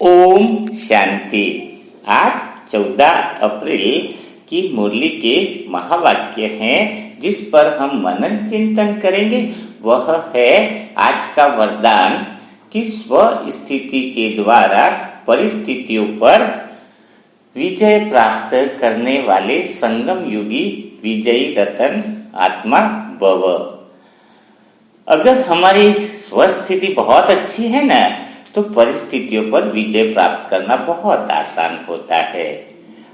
ओम शांति। आज 14 अप्रैल की मुरली के महावाक्य हैं जिस पर हम मनन चिंतन करेंगे। वह है आज का वरदान कि स्व स्थिति के द्वारा परिस्थितियों पर विजय प्राप्त करने वाले संगम युगी विजयी रतन आत्मा भव। अगर हमारी स्वस्थिति बहुत अच्छी है ना, तो परिस्थितियों पर विजय प्राप्त करना बहुत आसान होता है।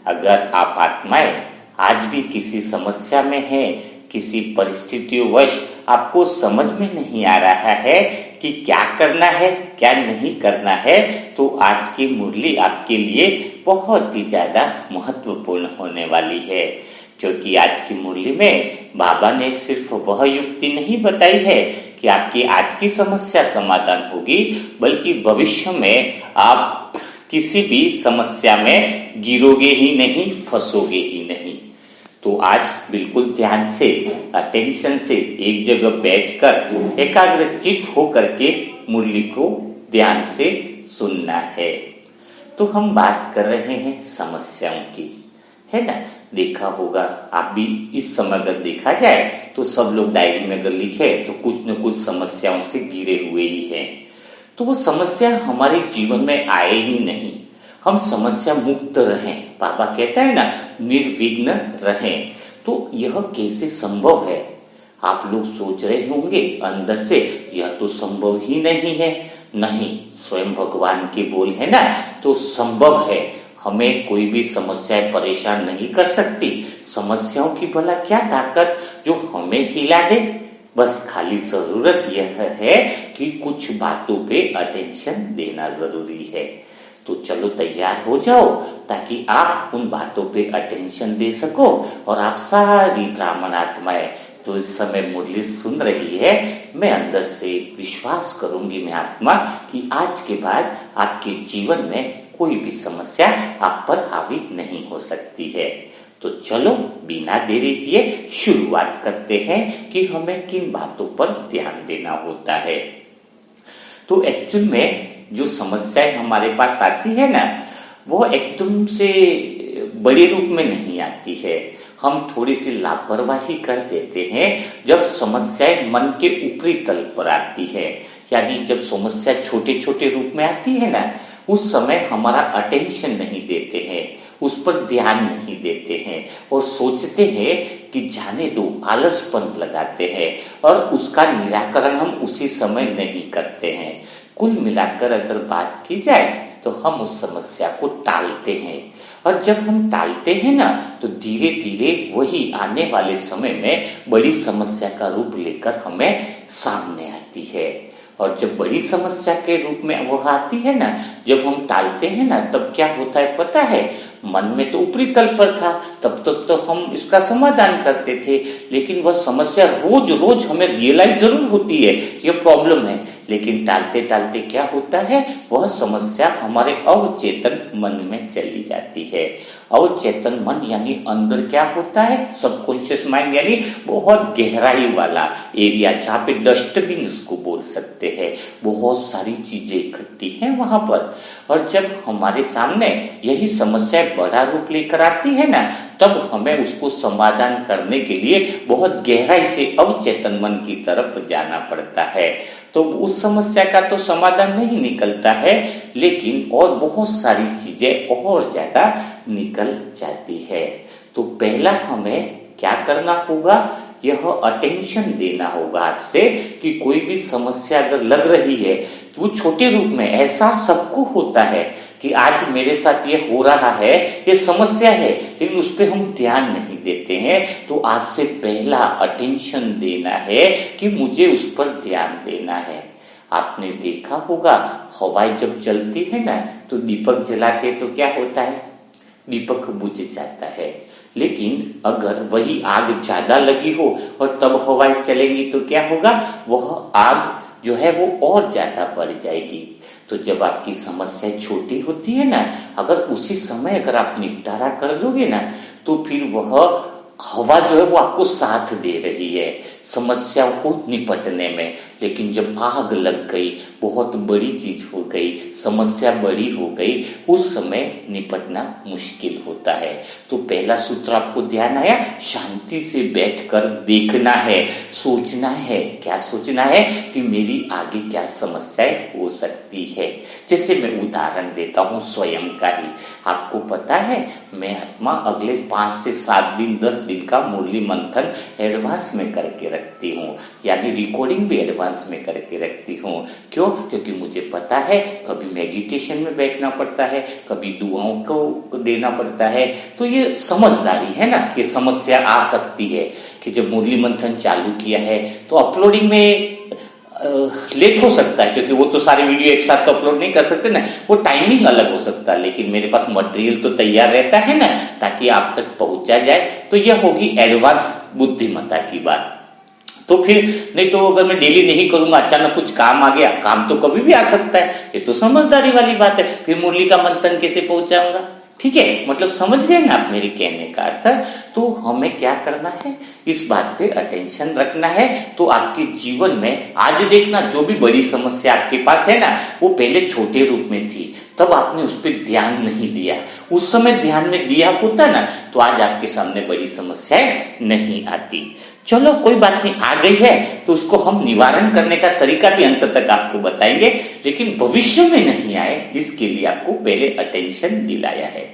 अगर आप आत्माएं आज भी किसी समस्या में हैं, किसी परिस्थितियों वश आपको समझ में नहीं आ रहा है कि क्या करना है क्या नहीं करना है, तो आज की मुरली आपके लिए बहुत ही ज्यादा महत्वपूर्ण होने वाली है। क्योंकि आज की मुरली में बाबा ने सिर्फ वह युक्ति नहीं बताई है कि आपकी आज की समस्या समाधान होगी, बल्कि भविष्य में आप किसी भी समस्या में गिरोगे ही नहीं, फंसोगे ही नहीं। तो आज बिल्कुल ध्यान से, अटेंशन से एक जगह बैठकर एकाग्रचित होकर के मुरली को ध्यान से सुनना है। तो हम बात कर रहे हैं समस्याओं की, है ना। देखा होगा आप भी, इस समय अगर देखा जाए तो सब लोग डायरी में अगर लिखे तो कुछ न कुछ समस्याओं से घिरे हुए ही हैं। तो वो समस्या हमारे जीवन में आए ही नहीं, हम समस्या मुक्त रहें। बाबा कहता है ना, निर्विघ्न रहें। तो यह कैसे संभव है? आप लोग सोच रहे होंगे अंदर से, यह तो संभव ही नहीं है। नहीं, स्वयं भगवान के बोल है ना, तो संभव है। हमें कोई भी समस्याएं परेशान नहीं कर सकती। समस्याओं की भला क्या ताकत जो हमें हिला दे। बस खाली जरूरत यह है कि कुछ बातों पे अटेंशन देना जरूरी है। तो चलो तैयार हो जाओ ताकि आप उन बातों पे अटेंशन दे सको। और आप सारी ब्राह्मण आत्माएं तो इस समय मुरली सुन रही है, मैं अंदर से विश्वास करूंगी मैं आत्मा कि आज के बाद आपके जीवन में कोई भी समस्या आप पर हावी नहीं हो सकती है। तो चलो बिना देरी किए शुरुआत करते हैं कि हमें किन बातों पर ध्यान देना होता है। तो एक्चुअल में जो समस्याएं हमारे पास आती है ना, वो एकदम से बड़े रूप में नहीं आती है। हम थोड़ी सी लापरवाही कर देते हैं जब समस्याएं मन के ऊपरी तल पर आती है। यानी जब समस्या छोटे छोटे रूप में आती है ना, उस समय हमारा अटेंशन नहीं देते हैं, उस पर ध्यान नहीं देते हैं और सोचते हैं कि जाने दो, आलसपन लगाते हैं और उसका निराकरण हम उसी समय नहीं करते हैं। कुल मिलाकर अगर बात की जाए तो हम उस समस्या को टालते हैं, और जब हम टालते हैं ना, तो धीरे धीरे वही आने वाले समय में बड़ी समस्या का रूप लेकर हमें सामने आती है। और जब बड़ी समस्या के रूप में वह आती है ना, जब हम टालते हैं ना, तब क्या होता है पता है? मन में तो ऊपरी तल पर था, तब तक तो हम इसका समाधान करते थे, लेकिन वह समस्या रोज रोज हमें रियलाइज जरूर होती है ये प्रॉब्लम है, लेकिन टालते टालते क्या होता है, वह समस्या हमारे अवचेतन मन में चली जाती है। अवचेतन मन यानी अंदर क्या होता है, सबकॉन्शियस माइंड, यानी बहुत गहराई वाला एरिया जहाँ पे डस्टबिन उसको बोल सकते हैं। बहुत सारी चीजें इकट्ठी हैं वहां पर, और जब हमारे सामने यही समस्या बड़ा रूप लेकर आती है ना, तब हमें उसको समाधान करने के लिए बहुत गहराई से अवचेतन मन की तरफ जाना पड़ता है। तो उस समस्या का तो समाधान नहीं निकलता है, लेकिन और बहुत सारी चीजें और ज्यादा निकल जाती है। तो पहला हमें क्या करना होगा, यह अटेंशन देना होगा आज से कि कोई भी समस्या अगर लग रही है तो वो छोटे रूप में, ऐसा सबको होता है कि आज मेरे साथ ये हो रहा है, ये समस्या है, लेकिन उस पर हम ध्यान नहीं देते हैं। तो आज से पहला अटेंशन देना है कि मुझे उस पर ध्यान देना है। आपने देखा होगा हवाएं जब जलती है ना, तो दीपक जलाते तो क्या होता है, दीपक बुझ जाता है। लेकिन अगर वही आग ज्यादा लगी हो और तब हवाएं चलेंगी तो क्या होगा, वह आग जो है वो और ज्यादा बढ़ जाएगी। तो जब आपकी समस्या छोटी होती है ना, अगर उसी समय अगर आप निपटारा कर दोगे ना, तो फिर वह हवा जो है वो आपको साथ दे रही है। समस्याओं को निपटने में। लेकिन जब आग लग गई, बहुत बड़ी चीज हो गई, समस्या बड़ी हो गई, उस समय निपटना मुश्किल होता है। तो पहला सूत्र आपको ध्यान आया, शांति से बैठकर देखना है, सोचना है। क्या सोचना है कि मेरी आगे क्या समस्याएं हो सकती है। जैसे मैं उदाहरण देता हूं स्वयं का ही। आपको पता है मैं आत्मा अगले 5 से 7 दिन 10 दिन का मुरली मंथन एडवांस में करके रखती हूँ, यानी रिकॉर्डिंग भी एडवांस में करके रखती हूँ। क्यों? क्योंकि मुझे पता है कभी मेडिटेशन में बैठना पड़ता है, कभी दुआओं को देना पड़ता है। तो ये समझदारी है ना, ये समस्या आ सकती है कि जब मुरली मंथन चालू किया है तो अपलोडिंग में लेट हो सकता है, क्योंकि वो तो सारे वीडियो एक साथ तो अपलोड नहीं कर सकते ना, वो टाइमिंग अलग हो सकता है। लेकिन मेरे पास मटेरियल तो तैयार रहता है ना, ताकि आप तक पहुंचा जाए। तो यह होगी एडवांस बुद्धिमत्ता की बात। तो फिर नहीं तो अगर मैं डेली नहीं करूंगा, अचानक कुछ काम आ गया, काम तो कभी भी आ सकता है, ये तो समझदारी वाली बात है। फिर मुरली का मंथन कैसे पहुंचाऊंगा? ठीक है, मतलब समझ गए ना आप मेरे कहने का अर्थ। तो हमें क्या करना है, इस बात पे अटेंशन रखना है। तो आपके जीवन में आज देखना, जो भी बड़ी समस्या आपके पास है ना, वो पहले छोटे रूप में थी, तब आपने उस पर ध्यान नहीं दिया। उस समय ध्यान में दिया होता ना, तो आज आपके सामने बड़ी समस्याएं नहीं आती। चलो कोई बात नहीं, आ गई है तो उसको हम निवारण करने का तरीका भी अंत तक आपको बताएंगे, लेकिन भविष्य में नहीं आए इसके लिए आपको पहले अटेंशन दिलाया है।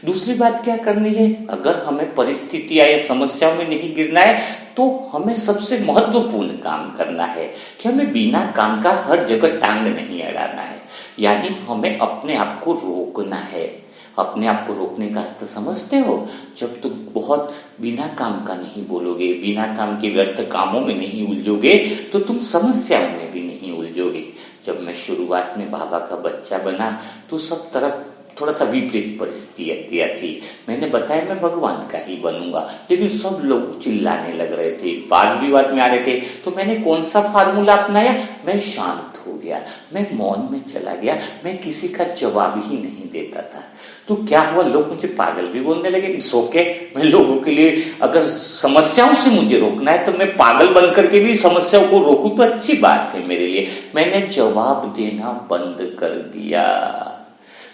दूसरी बात क्या करनी है, अगर हमें परिस्थितियां या समस्याओं में नहीं गिरना है तो हमें सबसे महत्वपूर्ण काम करना है कि हमें बिना काम का हर जगह टांग नहीं अड़ाना है। यानी हमें अपने आप को रोकना है। अपने आप को रोकने का अर्थ समझते हो? जब तुम बहुत बिना काम का नहीं बोलोगे, बिना काम के व्यर्थ कामों में नहीं उलझोगे, तो तुम समस्याओं में भी नहीं उलझोगे। जब मैं शुरुआत में बाबा का बच्चा बना तो सब तरफ थोड़ा सा विपरीत परिस्थितियां थी। मैंने बताया मैं भगवान का ही बनूंगा, लेकिन सब लोग चिल्लाने लग रहे थे, वाद विवाद में आ रहे थे। तो मैंने कौन सा फार्मूला अपनाया? मैं शांत हो गया, मैं मौन में चला गया, मैं किसी का जवाब ही नहीं देता था। तो क्या हुआ, लोग मुझे पागल भी बोलने लगे। सोके मैं लोगों के लिए, अगर समस्याओं से मुझे रोकना है तो मैं पागल बन करके भी समस्याओं को रोकूं तो अच्छी बात है मेरे लिए। मैंने जवाब देना बंद कर दिया।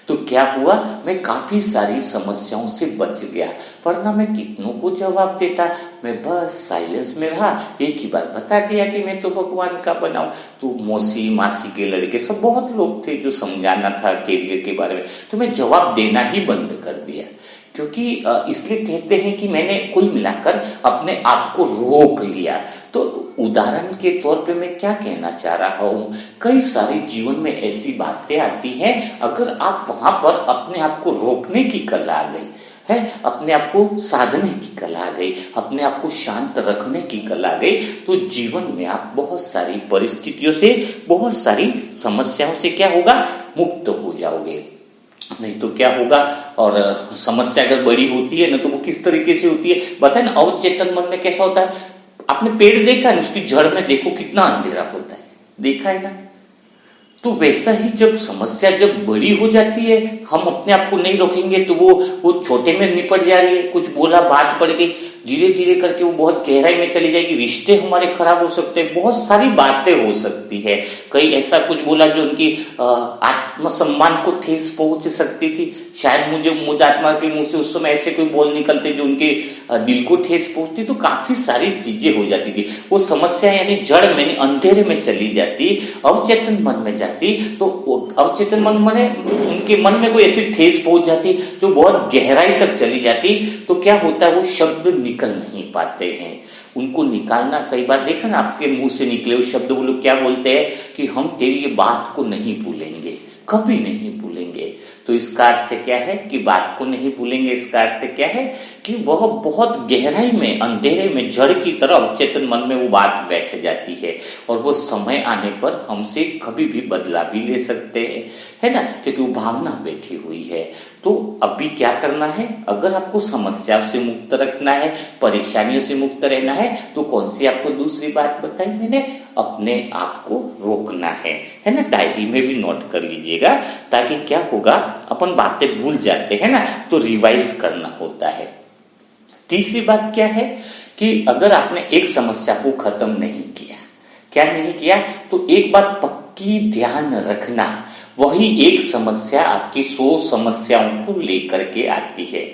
तो क्या हुआ, मैं काफी सारी समस्याओं से बच गया। वरना मैं कितनों को जवाब देता, मैं बस साइलेंस में रहा। एक ही बार बता दिया कि मैं तो भगवान का बनाऊं। तो मौसी मासी के लड़के सब बहुत लोग थे जो समझाना था कैरियर के बारे में, तो मैं जवाब देना ही बंद कर दिया। क्योंकि इसलिए कहते हैं कि मैंने कुल मिलाकर अपने आप को रोक लिया। तो उदाहरण के तौर पे मैं क्या कहना चाह रहा हूं, कई सारी जीवन में ऐसी बातें आती हैं, अगर आप वहां पर अपने आप को रोकने की कला आ गई है, अपने आप को साधने की कला आ गई, अपने आप को शांत रखने की कला आ गई, तो जीवन में आप बहुत सारी परिस्थितियों से, बहुत सारी समस्याओं से क्या होगा, मुक्त हो जाओगे। नहीं तो क्या होगा, और समस्या अगर बड़ी होती है ना तो वो किस तरीके से होती है बताए ना। अवचेतन मन में कैसा होता है, आपने पेड़ देखा ना, उसकी जड़ में देखो कितना अंधेरा होता है, देखा है ना। तो वैसा ही जब समस्या जब बड़ी हो जाती है, हम अपने आप को नहीं रोकेंगे तो वो छोटे में निपट जा रही है। कुछ बोला, बात पड़ गई, धीरे धीरे करके वो बहुत गहराई में चली जाएगी, रिश्ते हमारे खराब हो सकते हैं, बहुत सारी बातें हो सकती है। कई ऐसा कुछ बोला जो उनकी आत्मसम्मान को ठेस पहुंच सकती थी। शायद मुझ आत्मा के मुंह से उस समय ऐसे कोई बोल निकलते जो उनके दिल को ठेस पहुंचती, तो काफी सारी चीजें हो जाती थी। वो समस्या यानी जड़ में, अंधेरे में चली जाती, अवचेतन मन में जाती। तो अवचेतन मन मने उनके मन में कोई ऐसी ठेस पहुंच जाती जो बहुत गहराई तक चली जाती। तो क्या होता है, वो शब्द निकल नहीं पाते हैं। उनको निकालना, कई बार देखा ना, आपके मुंह से निकले हुए शब्द, वो लोग क्या बोलते हैं कि हम तेरी ये बात को नहीं भूलेंगे, कभी नहीं भूलेंगे। तो इसका अर्थ क्या है कि बात को नहीं भूलेंगे, इसका अर्थ क्या है कि वह बहुत गहराई में, अंधेरे में, जड़ की तरह अवचेतन मन में वो बात बैठ जाती है, और वो समय आने पर हमसे कभी भी बदला भी ले सकते हैं, है ना, क्योंकि वो भावना बैठी हुई है। तो अभी क्या करना है, अगर आपको समस्या से मुक्त रखना है, परेशानियों से मुक्त रहना है, तो कौन सी आपको दूसरी बात बताई मैंने, अपने आप को रोकना है ना। डायरी में भी नोट कर लीजिएगा, ताकि क्या होगा, अपन बातें भूल जाते हैं ना, तो रिवाइज करना होता है। तीसरी बात क्या है कि अगर आपने एक समस्या को खत्म नहीं किया, क्या नहीं किया, तो एक बात पक्की ध्यान रखना, वही एक समस्या आपकी 100 समस्याओं को लेकर के आती है।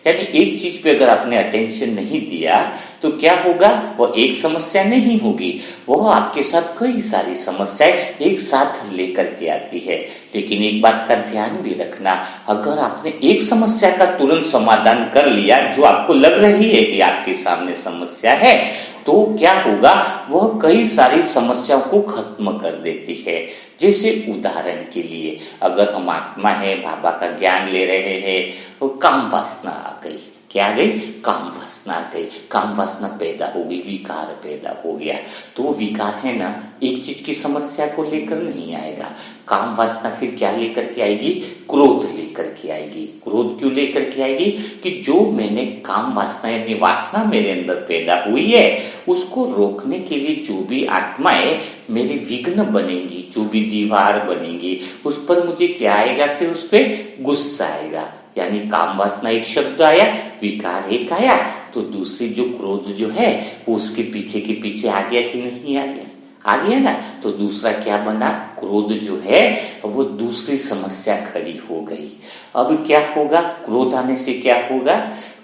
यानी एक चीज पे अगर आपने अटेंशन नहीं दिया तो क्या होगा, वो एक समस्या नहीं होगी, वह आपके साथ कई सारी समस्याएं एक साथ लेकर के आती है। लेकिन एक बात का ध्यान भी रखना, अगर आपने एक समस्या का तुरंत समाधान कर लिया जो आपको लग रही है कि आपके सामने समस्या है, तो क्या होगा, वह कई सारी समस्याओं को खत्म कर देती है। जैसे उदाहरण के लिए, अगर हम आत्मा है, बाबा का ज्ञान ले रहे हैं, तो काम वासना आ गई, क्या आ गई, काम वासना आ गई, काम वासना पैदा हो गई, विकार पैदा हो गया। तो वो विकार है ना, एक चीज की समस्या को लेकर नहीं आएगा, काम वासना फिर क्या लेकर के आएगी, क्रोध लेकर के आएगी। क्रोध क्यों लेकर के आएगी, कि जो मैंने काम वासना यानी वासना मेरे अंदर पैदा हुई है, उसको रोकने के लिए जो भी आत्माएं मेरे विघ्न बनेंगी, जो भी दीवार बनेंगी, उस पर मुझे क्या आएगा, फिर उस पर गुस्सा आएगा। यानी काम वासना एक शब्द आया, विकार एक आया, तो दूसरी जो क्रोध जो है वो उसके पीछे के पीछे आ गया कि नहीं आ गया, आ गया ना। तो दूसरा क्या बना, क्रोध जो है वो दूसरी समस्या खड़ी हो गई। अब क्या होगा, क्रोध आने से क्या होगा,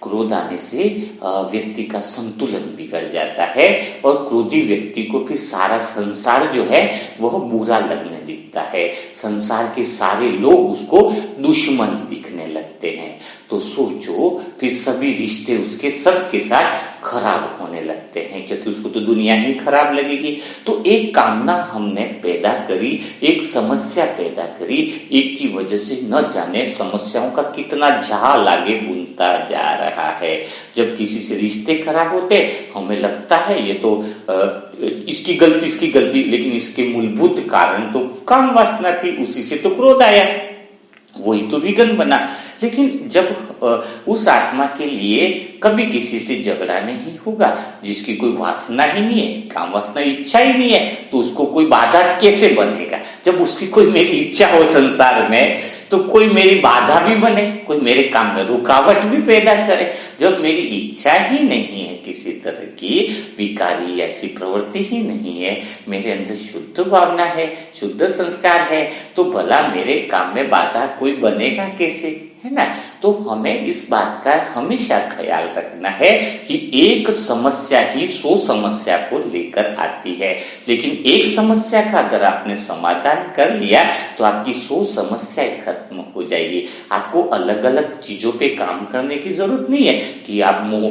क्रोध आने से व्यक्ति का संतुलन बिगड़ जाता है और क्रोधी व्यक्ति को फिर सारा संसार जो है वह बुरा लगने दिखता है, संसार के सारे लोग उसको दुश्मन दिखने लगते हैं। तो सोचो, फिर सभी रिश्ते उसके सबके साथ खराब होने लगते हैं, क्योंकि उसको तो दुनिया ही खराब लगेगी। तो एक कामना हमने पैदा करी, एक समस्या पैदा करी, एक की वजह से न जाने समस्याओं का कितना जाल आगे बुनता जा रहा है। जब किसी से रिश्ते खराब होते, हमें लगता है ये तो इसकी गलती, लेकिन इसके मूलभूत कारण तो काम वासना थी, उसी से तो क्रोध आया, वही तो विघ्न बना। लेकिन जब उस आत्मा के लिए कभी किसी से झगड़ा नहीं होगा, जिसकी कोई वासना ही नहीं है, काम वासना इच्छा ही नहीं है, तो उसको कोई बाधा कैसे बनेगा। जब उसकी कोई मेरी इच्छा हो संसार में, तो कोई मेरी बाधा भी बने, कोई मेरे काम में रुकावट भी पैदा करे। जब मेरी इच्छा ही नहीं है, किसी तरह की विकारी ऐसी प्रवृत्ति ही नहीं है, मेरे अंदर शुद्ध भावना है, शुद्ध संस्कार है, तो भला मेरे काम में बाधा कोई बनेगा कैसे, है ना। तो हमें इस बात का हमेशा ख्याल रखना है कि एक समस्या ही 100 समस्या को लेकर आती है, लेकिन एक समस्या का अगर आपने समाधान कर लिया तो आपकी 100 समस्याएं खत्म हो जाएगी। आपको अलग अलग चीजों पे काम करने की जरूरत नहीं है कि आप मोह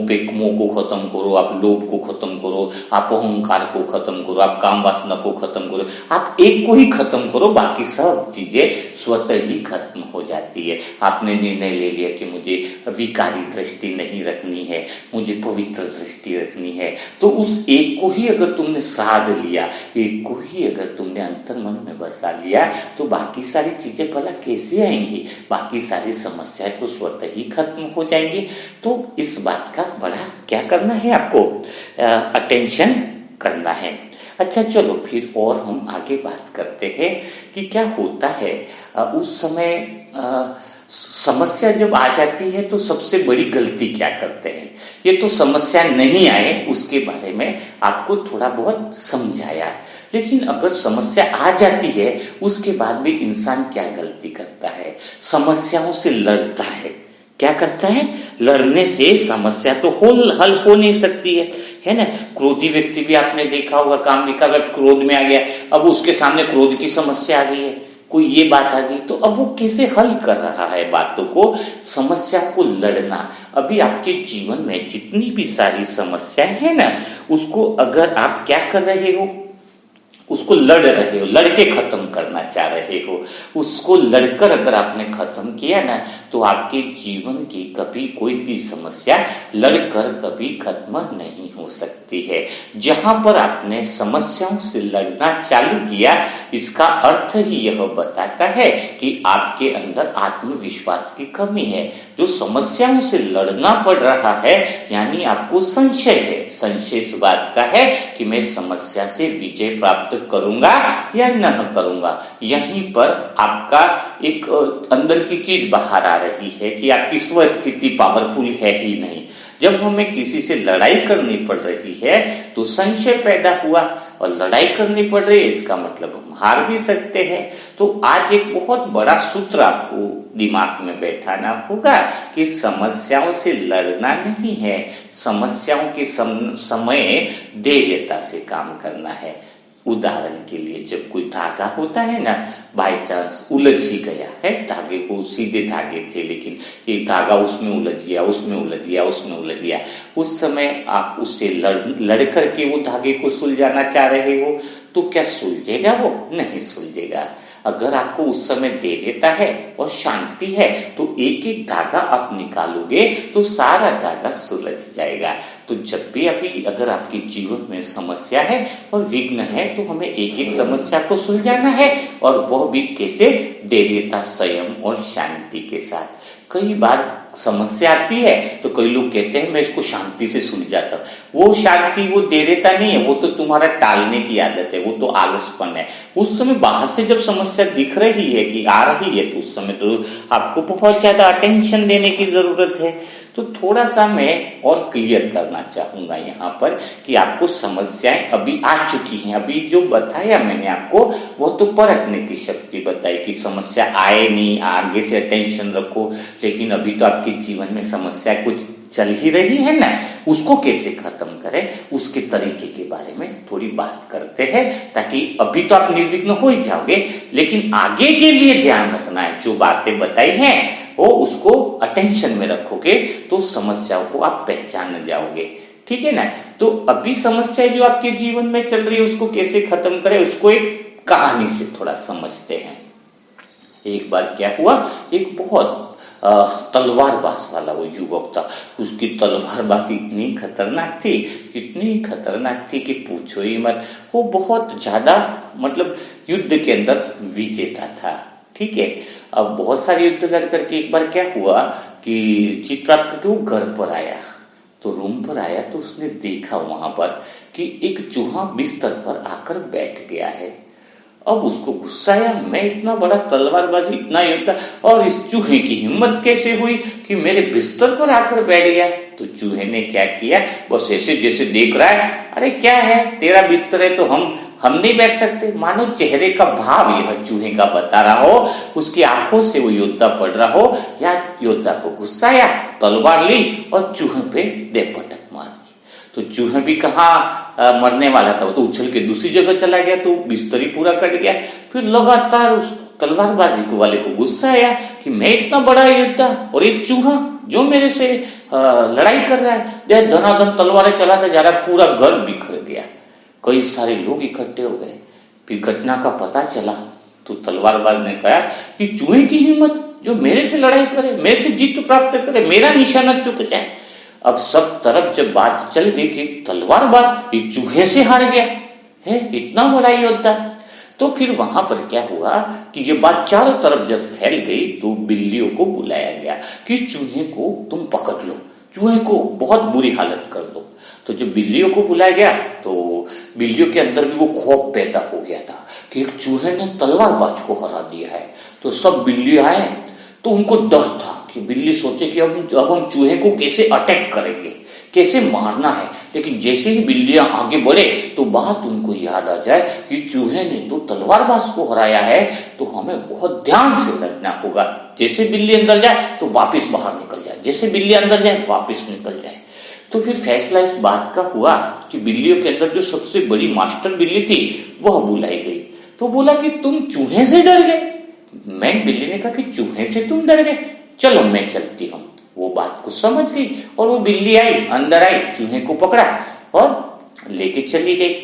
को खत्म करो, आप लोभ को खत्म करो, आप अहंकार को खत्म करो, आप काम वासना को खत्म करो। आप एक को ही खत्म करो, बाकी सब चीजें स्वतः ही खत्म हो जाती है। आपने निर्णय ले लिया कि मुझे विकारी दृष्टि नहीं रखनी है, मुझे पवित्र दृष्टि रखनी है, तो उस एक को ही अगर तुमने साध लिया, एक को ही अगर तुमने अंतर मन में बसा लिया, तो बाकी सारी चीजें भला कैसे आएंगी, बाकी सारी समस्याएं तो स्वतः ही खत्म हो जाएंगी। तो इस बात का बड़ा क्या करना है, आपको अटेंशन करना है। अच्छा चलो फिर और हम आगे बात करते हैं कि क्या होता है उस समय समस्या जब आ जाती है तो सबसे बड़ी गलती क्या करते हैं। ये तो समस्या नहीं आए उसके बारे में आपको थोड़ा बहुत समझाया, लेकिन अगर समस्या आ जाती है उसके बाद भी इंसान क्या गलती करता है, समस्याओं से लड़ता है। क्या करता है, लड़ने से समस्या तो हल हो नहीं सकती है ना। क्रोधी व्यक्ति भी आपने देखा होगा, काम नहीं कर रहा, क्रोध में आ गया, अब उसके सामने क्रोध की समस्या आ गई है, कोई ये बात आ गई, तो अब वो कैसे हल कर रहा है बातों को, समस्या को लड़ना। अभी आपके जीवन में जितनी भी सारी समस्याएं है ना, उसको अगर आप क्या कर रहे हो, उसको लड़ रहे हो, लड़के खत्म करना चाह रहे हो, उसको लड़कर अगर आपने खत्म किया ना, तो आपके जीवन की कभी कोई भी समस्या लड़कर कभी खत्म नहीं हो सकती है। जहां पर आपने समस्याओं से लड़ना चालू किया, इसका अर्थ ही यह बताता है कि आपके अंदर आत्मविश्वास की कमी है। जो समस्याओं से लड़ना पड़ रहा है, यानी आपको संशय है। संशय इस बात का है कि मैं समस्या से विजय प्राप्त करूंगा या न करूंगा। यहीं पर आपका एक अंदर की चीज बाहर आ रही है कि आपकी स्वस्थिति पावरफुल है ही नहीं। जब हमें किसी से लड़ाई करनी पड़ रही है तो संशय पैदा हुआ, और लड़ाई करनी पड़ रही है इसका मतलब हम हार भी सकते हैं। तो आज एक बहुत बड़ा सूत्र आपको दिमाग में बैठाना होगा कि समस्याओं से लड़ना नहीं है, समस्याओं के समय धैर्यता से काम करना है। उदाहरण के लिए जब कोई धागा होता है ना, बाय चांस उलझ ही गया है, धागे को सीधे धागे थे लेकिन एक धागा उसमें उलझ गया, उसमें उलझ गया, उसमें उलझ गया, उस समय आप उससे लड़ करके वो धागे को सुलझाना चाह रहे हो तो क्या सुलझेगा? वो नहीं सुलझेगा। अगर आपको उस समय धैर्यता है और शांति है तो एक एक धागा आप निकालोगे तो सारा धागा सुलझ जाएगा। तो जब भी अभी अगर आपके जीवन में समस्या है और विघ्न है तो हमें एक एक समस्या को सुलझाना है, और वह भी कैसे? धैर्यता, संयम और शांति के साथ। कई बार समस्या आती है तो कई लोग कहते हैं मैं इसको शांति से सुलझाता हूं। वो शांति, वो धैर्यता नहीं है, वो तो तुम्हारा टालने की आदत है, वो तो आलसपन है। उस समय बाहर से जब समस्या दिख रही है कि आ रही है तो उस समय तो आपको बहुत ज्यादा अटेंशन देने की जरूरत है। तो थोड़ा सा मैं और क्लियर करना चाहूंगा यहाँ पर कि आपको समस्याएं अभी आ चुकी हैं। अभी जो बताया मैंने आपको वो तो परखने की शक्ति बताई कि समस्या आए नहीं, आगे से अटेंशन रखो, लेकिन अभी तो आपके जीवन में समस्या कुछ चल ही रही है ना, उसको कैसे खत्म करें उसके तरीके के बारे में थोड़ी बात करते हैं, ताकि अभी तो आप निर्विघ्न हो ही जाओगे लेकिन आगे के लिए ध्यान रखना है। जो बातें बताई हैं वो उसको अटेंशन में रखोगे तो समस्याओं को आप पहचान जाओगे, ठीक है ना। तो अभी समस्या जो आपके जीवन में चल रही है उसको कैसे खत्म करें, उसको एक कहानी से थोड़ा समझते हैं। एक बार क्या हुआ, एक बहुत तलवारबाज वाला वो युवक था, उसकी तलवारबाजी इतनी खतरनाक थी, इतनी खतरनाक थी कि पूछो ही मत। वो बहुत ज्यादा मतलब युद्ध के अंदर विजेता था, ठीक है। अब बहुत सारे युद्ध लड़ करके एक बार क्या हुआ कि जीत प्राप्त करके वो घर पर आया, तो रूम पर आया तो उसने देखा वहां पर कि एक चूहा बिस्तर पर आकर बैठ गया है। अब उसको गुस्सा आया, मैं इतना बड़ा तलवारबाज, इतना योद्धा, और इस चूहे की हिम्मत कैसे हुई कि मेरे बिस्तर पर आकर बैठ गया। तो चूहे ने क्या किया, बस ऐसे जैसे देख रहा है, अरे क्या है, तेरा बिस्तर है तो हम नहीं बैठ सकते। मानो चेहरे का भाव यह चूहे का बता रहा हो, उसकी आंखों से वो योद्धा पढ़ रहा हो, या योद्धा को गुस्सा आया, तलवार ली और चूहे पे दे पटक मार दी। तो चूहे भी कहाँ मरने वाला था, वो तो उछल के दूसरी जगह चला गया, तो बिस्तर ही पूरा कट गया। फिर लगातार उस तलवारबाजी को वाले को गुस्सा आया कि मैं इतना बड़ा योद्धा और एक चूहा जो मेरे से लड़ाई कर रहा है, दे धनाधन तलवारें चलाता जा रहा, पूरा घर बिखर गया। कई सारे लोग इकट्ठे हो गए। फिर घटना का पता चला तो तलवारबाज ने कहा कि चूहे की हिम्मत, जो मेरे से लड़ाई करे, मेरे से जीत प्राप्त करे, मेरा निशाना चुक जाए। अब सब तरफ जब बात चल गई कि तलवारबाज एक चूहे से हार गया है, इतना बड़ा योद्धा, तो फिर वहां पर क्या हुआ कि ये बात चारों तरफ जब फैल गई तो बिल्लियों को बुलाया गया कि चूहे को तुम पकड़ लो, चूहे को बहुत बुरी हालत कर दो। तो जब बिल्लियों को बुलाया गया तो बिल्लियों के अंदर भी वो खौफ पैदा हो गया था कि एक चूहे ने तलवारबाज को हरा दिया है। तो सब बिल्ली आए तो उनको डर था कि बिल्ली सोचे कि अब हम चूहे को कैसे अटैक करेंगे, कैसे मारना है। लेकिन जैसे ही बिल्लियां आगे बढ़े तो बात उनको याद आ जाए कि चूहे ने तो तलवारबाज को हराया है, तो हमें बहुत ध्यान से लड़ना होगा। जैसे बिल्ली अंदर जाए तो वापस बाहर निकल जाए, जैसे बिल्ली अंदर जाए वापस निकल जाए। तो फिर फैसला इस बात का हुआ कि बिल्लियों के अंदर जो सबसे बड़ी मास्टर बिल्ली थी वह बुलाई गई। तो बोला कि तुम चूहे से डर गए। मैं बिल्ली ने कहा कि चूहे से तुम डर गए, चलो मैं चलती हूँ। वो बात को समझ गई और वो बिल्ली आई, अंदर आई, चूहे को पकड़ा और लेके चली गई।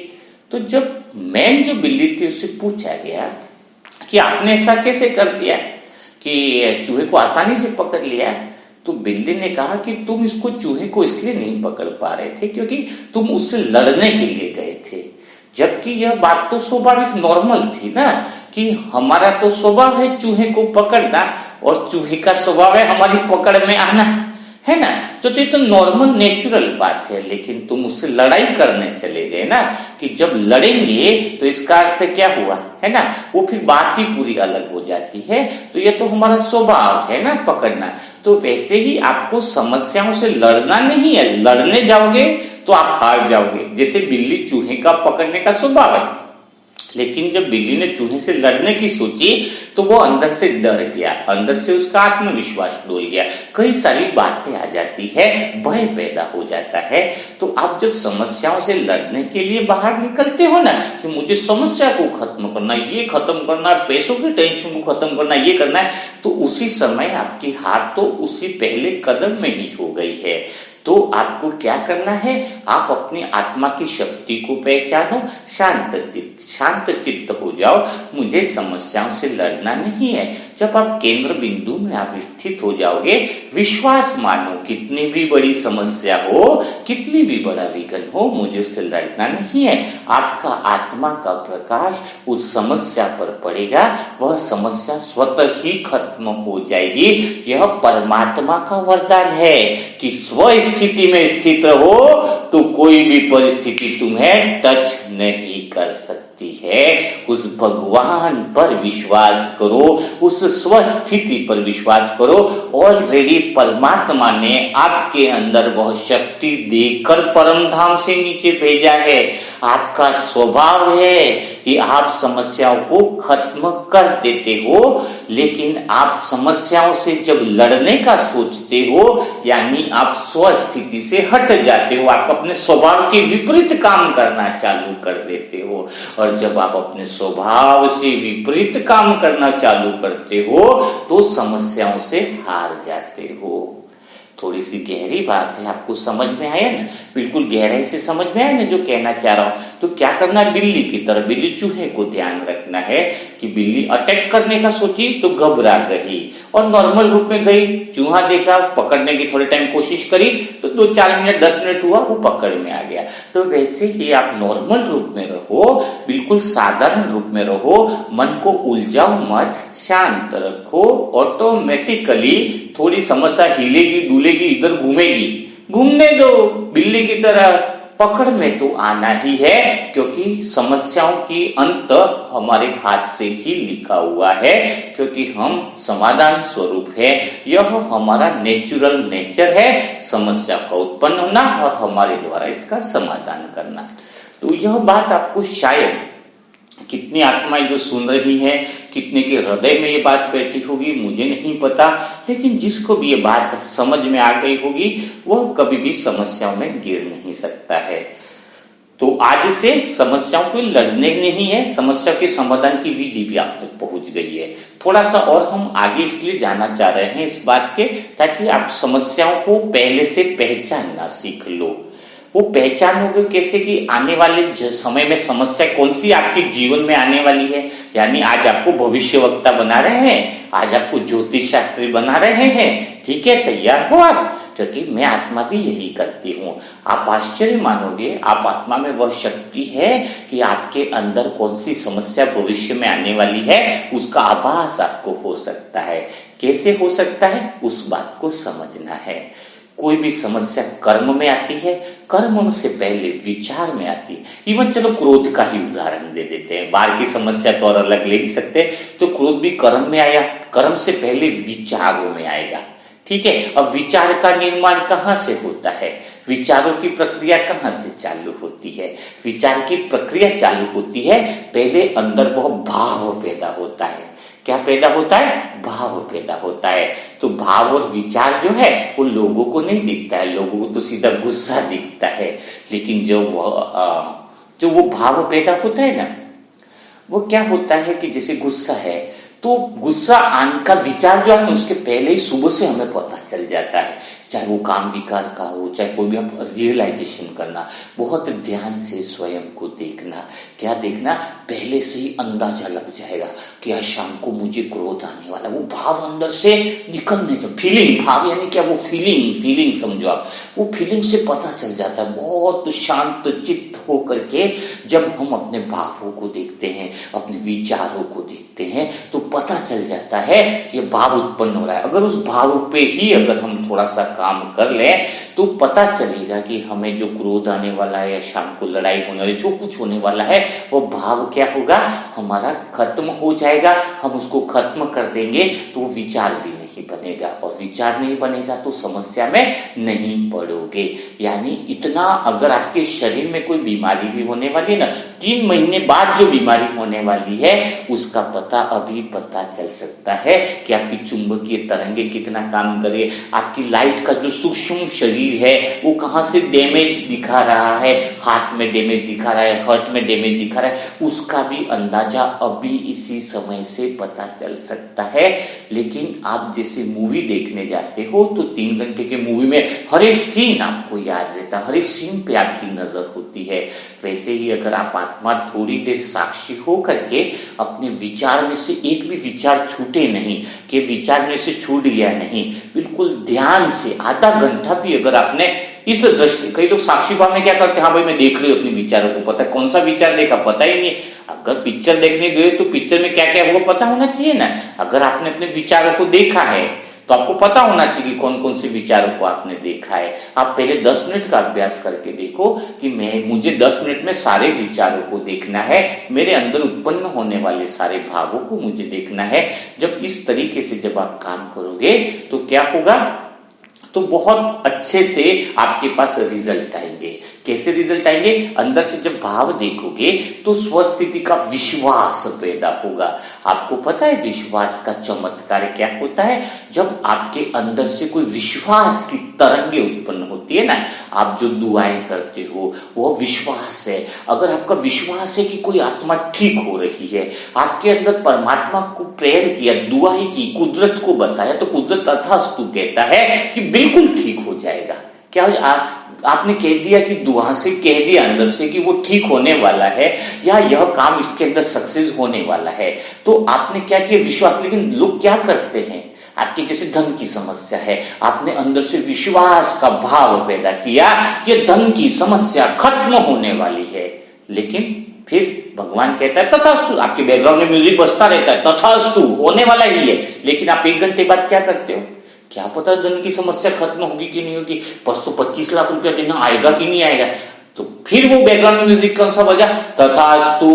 तो जब मैन जो बिल्ली थी उससे पूछा गया कि आपने ऐसा कैसे कर दिया कि चूहे को आसानी से पकड़ लिया, तो बिल्ली ने कहा कि तुम इसको चूहे को इसलिए नहीं पकड़ पा रहे थे क्योंकि तुम उससे लड़ने के लिए गए थे, जबकि यह बात तो स्वाभाविक नॉर्मल थी ना कि हमारा तो स्वभाव है चूहे को पकड़ना और चूहे का स्वभाव है हमारी पकड़ में आना, है ना। तो ये तो नॉर्मल नेचुरल बात है। लेकिन तुम उससे लड़ाई करने चले गए ना, कि जब लड़ेंगे तो इसका अर्थ क्या हुआ, है ना, वो फिर बात ही पूरी अलग हो जाती है। तो ये तो हमारा स्वभाव है ना पकड़ना। तो वैसे ही आपको समस्याओं से लड़ना नहीं है, लड़ने जाओगे तो आप हार जाओगे। जैसे बिल्ली चूहे का पकड़ने का स्वभाव है, लेकिन जब बिल्ली ने चूहे से लड़ने की सोची तो वो अंदर से डर गया, अंदर से उसका आत्मविश्वास डोल गया, कई सारी बातें आ जाती है, भय पैदा हो जाता है। तो आप जब समस्याओं से लड़ने के लिए बाहर निकलते हो ना कि मुझे समस्या को खत्म करना, ये खत्म करना, पैसों की टेंशन को खत्म करना, ये करना है, तो उसी समय आपकी हार तो उसी पहले कदम में ही हो गई है। तो आपको क्या करना है, आप अपनी आत्मा की शक्ति को पहचानो, शांत चित्त हो जाओ। मुझे समस्याओं से लड़ना नहीं है। जब आप केंद्र बिंदु में आप स्थित हो जाओगे, विश्वास मानो, कितनी भी बड़ी समस्या हो, कितनी भी बड़ा विघ्न हो, मुझे उससे लड़ना नहीं है। आपका आत्मा का प्रकाश उस समस्या पर पड़ेगा, वह समस्या स्वतः ही खत्म हो जाएगी। यह परमात्मा का वरदान है कि स्व स्थिति में स्थित रहो तो कोई भी परिस्थिति तुम्हें टच नहीं कर सकती है। उस भगवान पर विश्वास करो, उस स्वस्थिति पर विश्वास करो। ऑलरेडी परमात्मा ने आपके अंदर वह शक्ति देकर परम धाम से नीचे भेजा है। आपका स्वभाव है कि आप समस्याओं को खत्म कर देते हो, लेकिन आप समस्याओं से जब लड़ने का सोचते हो, यानी आप स्वस्थिति से हट जाते हो, आप अपने स्वभाव के विपरीत काम करना चालू कर देते हो। और जब आप अपने स्वभाव से विपरीत काम करना चालू करते हो तो समस्याओं से हार जाते हो। थोड़ी सी गहरी बात है, आपको समझ में आया ना, बिल्कुल गहराई से समझ में आया ना जो कहना चाह रहा हूं। तो क्या करना है, बिल्ली की तरह बिल्ली चूहे को ध्यान रखना है कि बिल्ली अटैक करने का सोची तो घबरा गई और नॉर्मल रूप में गई। चूहा देखा, पकड़ने की थोड़े टाइम कोशिश करी तो 2-4 मिनट 10 मिनट हुआ, वो पकड़ में आ गया। तो वैसे ही आप नॉर्मल रूप में रहो, बिल्कुल साधारण रूप में रहो, मन को उलझाओ मत, शांत रखो। ऑटोमेटिकली थोड़ी समस्या हिलेगी डुलेगी, इधर घूमेगी, घूमने दो, बिल्ली की तरह पकड़ में तो आना ही है, क्योंकि समस्याओं की अंत हमारे हाथ से ही लिखा हुआ है, क्योंकि हम समाधान स्वरूप है। यह हमारा नेचुरल नेचर है, समस्या का उत्पन्न होना और हमारे द्वारा इसका समाधान करना। तो यह बात आपको शायद कितनी आत्माएं जो सुन रही हैं, कितने के हृदय में ये बात बैठी होगी मुझे नहीं पता, लेकिन जिसको भी ये बात समझ में आ गई होगी वह कभी भी समस्याओं में गिर नहीं सकता है। तो आज से समस्याओं को लड़ने नहीं है, समस्या के समाधान की विधि भी आप तक पहुंच गई है। थोड़ा सा और हम आगे इसलिए जाना चाह रहे हैं इस बात के, ताकि आप समस्याओं को पहले से पहचानना सीख लो। वो पहचानोगे कैसे कि आने वाले समय में समस्या कौन सी आपके जीवन में आने वाली है। यानी आज आपको भविष्यवक्ता बना रहे हैं, आज आपको ज्योतिष शास्त्री बना रहे हैं, ठीक है, तैयार हो आप, क्योंकि मैं आत्मा भी यही करती हूँ। आप आश्चर्य मानोगे, आप आत्मा में वह शक्ति है कि आपके अंदर कौन सी समस्या भविष्य में आने वाली है उसका आभास आपको हो सकता है। कैसे हो सकता है, उस बात को समझना है। कोई भी समस्या कर्म में आती है, कर्म से पहले विचार में आती है। इवन चलो क्रोध का ही उदाहरण दे देते हैं, बाहर की समस्या तो और अलग ले ही सकते, तो क्रोध भी कर्म में आया, कर्म से पहले विचारों में आएगा, ठीक है। अब विचार का निर्माण कहाँ से होता है, विचारों की प्रक्रिया कहाँ से चालू होती है। विचार की प्रक्रिया चालू होती है, पहले अंदर वह भाव पैदा होता है। क्या पैदा होता है, भाव पैदा होता है। तो भाव और विचार जो है वो लोगों को नहीं दिखता है, लोगों को तो सीधा गुस्सा दिखता है, लेकिन जो वो भाव पैदा होता है ना, वो क्या होता है कि जैसे गुस्सा है तो गुस्सा आने का विचार जो है उसके पहले ही सुबह से हमें पता चल जाता है, चाहे वो काम विकार का हो, चाहे कोई भी। आप रियलाइजेशन करना, बहुत ध्यान से स्वयं को देखना। क्या देखना, पहले से ही अंदाजा लग जाएगा कि आज शाम को मुझे क्रोध आने वाला, वो भाव अंदर से निकलने का फीलिंग, भाव यानी क्या, वो फीलिंग समझो आप, वो फीलिंग से पता चल जाता है। बहुत शांत चित्त हो करके जब हम अपने भावों को देखते हैं, अपने विचारों को देखते हैं, तो पता चल जाता है कि भाव उत्पन्न हो रहा है। अगर उस भाव पे ही अगर हम थोड़ा सा काम कर ले तो पता चलेगा कि हमें जो क्रोध आने वाला है या शाम को लड़ाई होने वाली, जो कुछ होने वाला है, वो भाव क्या होगा, हमारा खत्म हो जाएगा। हम उसको खत्म कर देंगे तो वो विचार भी नहीं नहीं बनेगा, और विचार नहीं बनेगा तो समस्या में नहीं पड़ोगे। यानी इतना, अगर आपके शरीर में कोई बीमारी भी होने वाली है ना, 3 महीने बाद जो बीमारी होने वाली है उसका पता अभी पता चल सकता है कि आपकी चुंबकीय तरंगे कितना काम करे, आपकी लाइट का जो सूक्ष्म शरीर है वो कहाँ से डैमेज दिखा रहा है, हाथ में डैमेज दिखा रहा है, हार्ट में डैमेज दिखा रहा है, उसका भी अंदाजा अभी इसी समय से पता चल सकता है। लेकिन आप जैसे मूवी देखने जाते हो तो 3 घंटे के मूवी में हर एक सीन आपको याद रहता है, हर एक सीन पे आपकी नजर होती है। वैसे ही अगर आप आत्मा थोड़ी देर साक्षी हो करके अपने विचार में से एक भी विचार छूटे नहीं, कि विचार में से छूट गया नहीं, बिल्कुल ध्यान से आधा घंटा भी अगर आपने इस दृष्टि, कई लोग साक्षी भाव में क्या करते हैं, हाँ भाई मैं देख रही हूँ अपने विचारों को, पता है कौन सा विचार देखा पता ही नहीं। अगर पिक्चर देखने गए तो पिक्चर में क्या क्या हुआ पता होना चाहिए ना। अगर आपने अपने विचारों को देखा है तो आपको पता होना चाहिए कि कौन कौन से विचारों को आपने देखा है। आप पहले 10 मिनट का अभ्यास करके देखो कि मुझे 10 मिनट में सारे विचारों को देखना है, मेरे अंदर उत्पन्न होने वाले सारे भावों को मुझे देखना है। जब इस तरीके से जब आप काम करोगे तो क्या होगा, तो बहुत अच्छे से आपके पास रिजल्ट आएंगे। कैसे रिजल्ट आएंगे, अंदर से जब भाव देखोगे तो स्वस्थिति का विश्वास पैदा होगा। आपको पता है विश्वास का चमत्कार क्या होता है, जब आपके अंदर से कोई विश्वास की तरंगे उत्पन्न होती है ना, आप जो दुआएं करते हो वो विश्वास है। अगर आपका विश्वास है कि कोई आत्मा ठीक हो रही है, आपके अंदर परमात्मा को प्रेयर किया, दुआएं की, कुदरत को बताया, तो कुदरत तथास्तु कहता है कि बिल्कुल ठीक हो जाएगा। क्या आपने कह दिया कि दुआ से कह दिया अंदर से कि वो ठीक होने वाला है, या यह काम इसके अंदर सक्सेस होने वाला है, तो आपने क्या किया, विश्वास। लेकिन लोग क्या करते हैं, आपकी जैसे धन की समस्या है, आपने अंदर से विश्वास का भाव पैदा किया कि धन की समस्या खत्म होने वाली है, लेकिन फिर भगवान कहता है तथास्तु, आपके बैकग्राउंड में म्यूजिक बजता रहता है, तथास्तु होने वाला ही है। लेकिन आप 1 घंटे बाद क्या करते हो, क्या पता धन की समस्या खत्म होगी कि नहीं होगी, 25 लाख रुपया देना आएगा कि नहीं आएगा, तो फिर वो बैकग्राउंड में म्यूजिक कौन सा बजा, तथास्तु,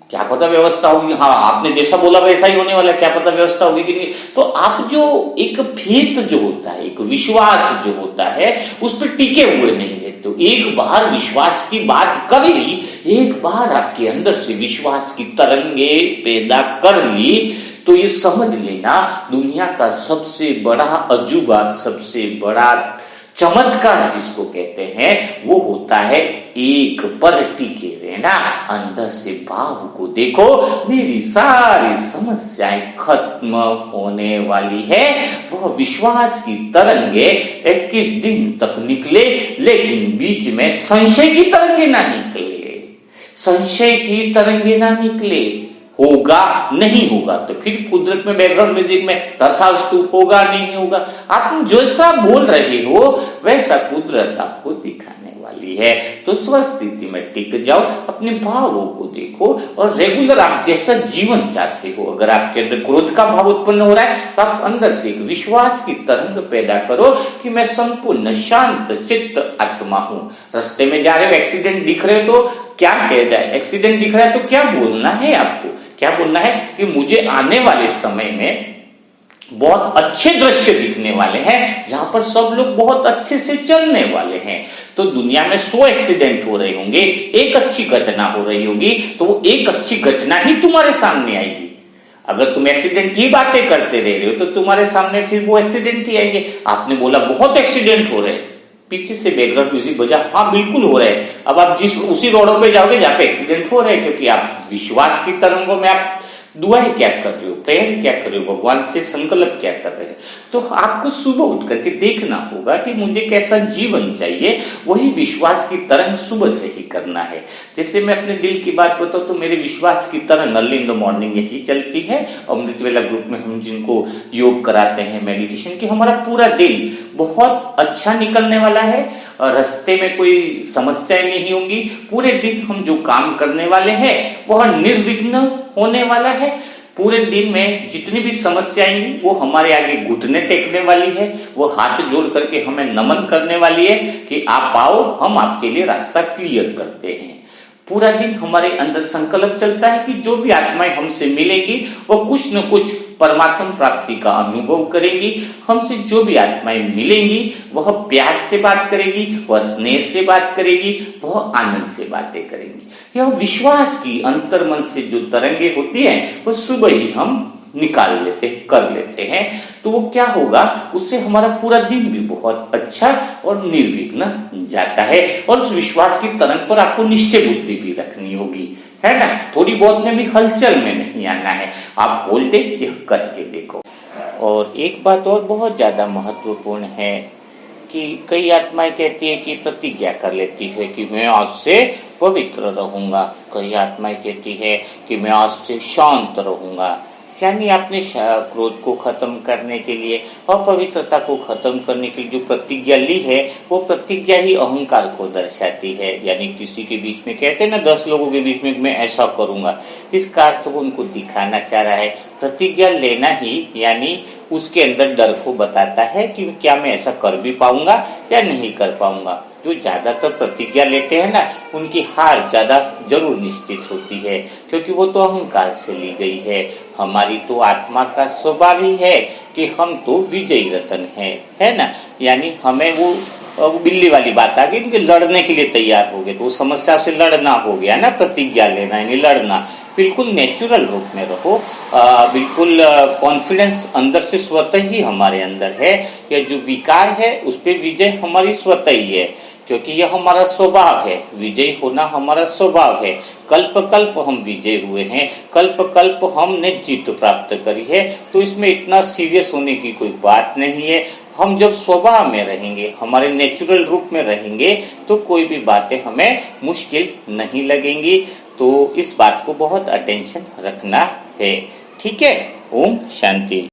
क्या पता व्यवस्था होगी, हाँ आपने जैसा बोला वैसा ही होने वाला, क्या पता व्यवस्था होगी कि नहीं। तो आप जो एक फेथ जो होता है, एक विश्वास जो होता है, उस पर टिके हुए नहीं रहते। तो एक बार विश्वास की बात कर ली, एक बार आपके अंदर से विश्वास की तरंगे पैदा कर ली, तो ये समझ लेना दुनिया का सबसे बड़ा अजूबा, सबसे बड़ा चमत्कार जिसको कहते हैं वो होता है एक पर टिके रहना। अंदर से भाव को देखो, मेरी सारी समस्याएं खत्म होने वाली है। वह विश्वास की तरंगे 21 दिन तक निकले, लेकिन बीच में संशय की तरंगे ना निकले, संशय की तरंगे ना निकले, होगा नहीं होगा, तो फिर कुदरत में बैकग्राउंड म्यूजिक में तथास्तु, होगा नहीं होगा, आप जैसा बोल रहे हो वैसा कुदरत आपको दिखाने वाली है। तो स्वस्थिति में टिक जाओ, अपने भावों को देखो और रेगुलर आप जैसा जीवन चाहते हो, अगर आपके अंदर क्रोध का भाव उत्पन्न हो रहा है तो आप अंदर से एक विश्वास की तरंग पैदा करो कि मैं संपूर्ण शांत चित्त आत्मा हूं। रास्ते में जा रहे हो, एक्सीडेंट दिख रहे हो तो क्या कह जाए, एक्सीडेंट दिख रहा है तो क्या बोलना है आपको, क्या बोलना है कि मुझे आने वाले समय में बहुत अच्छे दृश्य दिखने वाले हैं, जहां पर सब लोग बहुत अच्छे से चलने वाले हैं। तो दुनिया में 100 एक्सीडेंट हो रहे होंगे, एक अच्छी घटना हो रही होगी, तो वो एक अच्छी घटना ही तुम्हारे सामने आएगी। अगर तुम एक्सीडेंट की बातें करते रह रहे हो तो तुम्हारे सामने फिर वो एक्सीडेंट ही आएंगे। आपने बोला बहुत एक्सीडेंट हो रहे हैं, पीछे से बैकग्राउंड म्यूजिक बजा, हाँ बिल्कुल हो रहे हैं। अब आप उसी रोडों पे जाओगे जहां पे एक्सीडेंट हो रहे हैं, क्योंकि आप विश्वास की तरंगों में आप दुआएं क्या कर रहे हो, प्रेयर क्या कर रहे हो, भगवान से संकल्प क्या कर रहे हो। तो आपको सुबह उठ करके देखना होगा कि मुझे कैसा जीवन चाहिए, वही विश्वास की तरंग सुबह से ही करना है। जैसे मैं अपने दिल की बात बताऊं तो मेरे विश्वास की तरंग अर्ली इन द मॉर्निंग यही चलती है। अमृतवेला ग्रुप में हम जिनको योग कराते हैं मेडिटेशन की, हमारा पूरा दिन बहुत अच्छा निकलने वाला है, रास्ते में कोई समस्याएं नहीं होंगी, पूरे दिन हम जो काम करने वाले हैं वह निर्विघ्न होने वाला है। पूरे दिन में जितनी भी समस्या आएंगी वो हमारे आगे घुटने टेकने वाली है, वो हाथ जोड़ करके हमें नमन करने वाली है कि आप आओ, हम आपके लिए रास्ता क्लियर करते हैं। पूरा दिन हमारे अंदर संकल्प चलता है कि जो भी आत्माएं हमसे मिलेंगी वो कुछ न कुछ परमात्मा प्राप्ति का अनुभव करेंगी। हमसे जो भी आत्माएं मिलेंगी वह प्यार से बात करेगी, वह स्नेह से बात करेगी, वह आनंद से बातें करेंगी। यह विश्वास की अंतर्मन से जो तरंगे होती हैं वह सुबह ही हम निकाल लेते हैं, कर लेते हैं। तो वो क्या होगा, उससे हमारा पूरा दिन भी बहुत अच्छा और निर्विघ्न जाता है। और उस विश्वास की तरंग पर आपको निश्चय बुद्धि भी रखनी होगी, है ना। थोड़ी बहुत में भी हलचल में नहीं आना है, आप बोलते यह करके देखो। और एक बात और बहुत ज्यादा महत्वपूर्ण है कि कई आत्माएं कहती है कि प्रतिज्ञा कर लेती है कि मैं आज से पवित्र रहूंगा। कई आत्माएं कहती है कि मैं आज से शांत रहूंगा। यानी आपने क्रोध को खत्म करने के लिए और पवित्रता को खत्म करने के लिए जो प्रतिज्ञा ली है वो प्रतिज्ञा ही अहंकार को दर्शाती है। यानी किसी के बीच में कहते हैं ना 10 लोगों के बीच में मैं ऐसा करूंगा, इसका अर्थ वो उनको दिखाना चाह रहा है। प्रतिज्ञा लेना ही यानी उसके अंदर डर को बताता है कि क्या मैं ऐसा कर भी पाऊंगा या नहीं कर पाऊंगा। जो ज्यादातर प्रतिज्ञा लेते हैं ना उनकी हार ज्यादा जरूर निश्चित होती है, क्योंकि वो तो अहंकार से ली गई है। हमारी तो आत्मा का स्वभाव ही है कि हम तो विजयी रतन है ना। यानी हमें वो बिल्ली वाली बात आ गई, उनके लड़ने के लिए तैयार हो गए, तो उस समस्या से लड़ना हो गया ना, प्रतिज्ञा लेना यानी लड़ना। बिल्कुल नेचुरल रूप में रहो, बिल्कुल कॉन्फिडेंस अंदर से स्वतः ही हमारे अंदर है। यह जो विकार है उस पे विजय हमारी स्वतः ही है, क्योंकि यह हमारा स्वभाव है। विजय होना हमारा स्वभाव है। कल्प कल्प हम विजय हुए हैं, कल्प कल्प हमने जीत प्राप्त करी है, तो इसमें इतना सीरियस होने की कोई बात नहीं है। हम जब स्वभाव में रहेंगे, हमारे नेचुरल रूप में रहेंगे, तो कोई भी बातें हमें मुश्किल नहीं लगेंगी। तो इस बात को बहुत अटेंशन रखना है, ठीक है। ओम शांति।